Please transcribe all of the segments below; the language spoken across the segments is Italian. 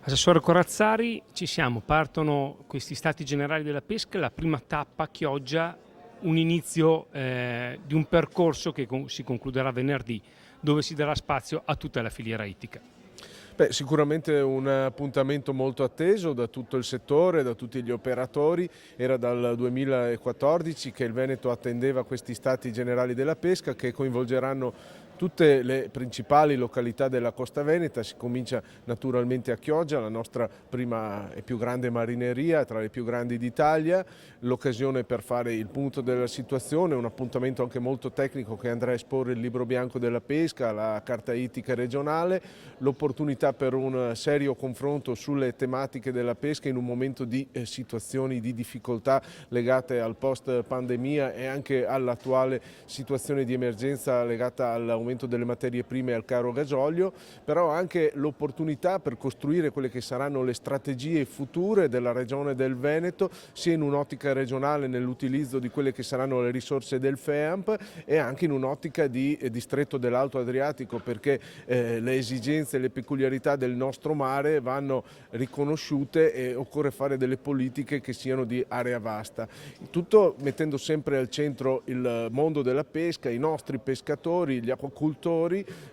Assessore Corazzari, ci siamo, partono questi stati generali della pesca, la prima tappa Chioggia, un inizio di un percorso che si concluderà venerdì, dove si darà spazio a tutta la filiera ittica. Sicuramente un appuntamento molto atteso da tutto il settore, da tutti gli operatori. Era dal 2014 che il Veneto attendeva questi stati generali della pesca che coinvolgeranno tutte le principali località della costa veneta. Si comincia naturalmente a Chioggia, la nostra prima e più grande marineria, tra le più grandi d'Italia, l'occasione per fare il punto della situazione, un appuntamento anche molto tecnico che andrà a esporre il libro bianco della pesca, la carta ittica regionale, l'opportunità per un serio confronto sulle tematiche della pesca in un momento di situazioni di difficoltà legate al post pandemia e anche all'attuale situazione di emergenza legata all'aumento delle materie prime e al caro gasolio, però anche l'opportunità per costruire quelle che saranno le strategie future della regione del Veneto, sia in un'ottica regionale nell'utilizzo di quelle che saranno le risorse del FEAMP e anche in un'ottica di distretto dell'Alto Adriatico, perché le esigenze e le peculiarità del nostro mare vanno riconosciute e occorre fare delle politiche che siano di area vasta. Tutto mettendo sempre al centro il mondo della pesca, i nostri pescatori, gli acquacoltori,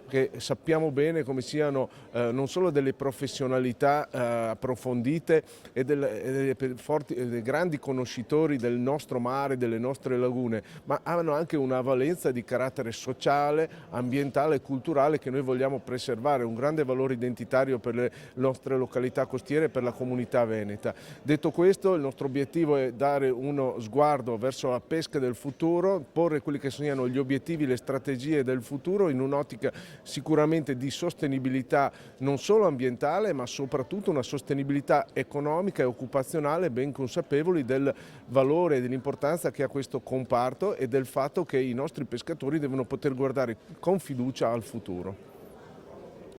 che sappiamo bene come siano non solo delle professionalità approfondite e dei grandi conoscitori del nostro mare, delle nostre lagune, ma hanno anche una valenza di carattere sociale, ambientale e culturale che noi vogliamo preservare, un grande valore identitario per le nostre località costiere e per la comunità veneta. Detto questo, il nostro obiettivo è dare uno sguardo verso la pesca del futuro, porre quelli che siano gli obiettivi, le strategie del futuro in un'ottica sicuramente di sostenibilità non solo ambientale ma soprattutto una sostenibilità economica e occupazionale, ben consapevoli del valore e dell'importanza che ha questo comparto e del fatto che i nostri pescatori devono poter guardare con fiducia al futuro.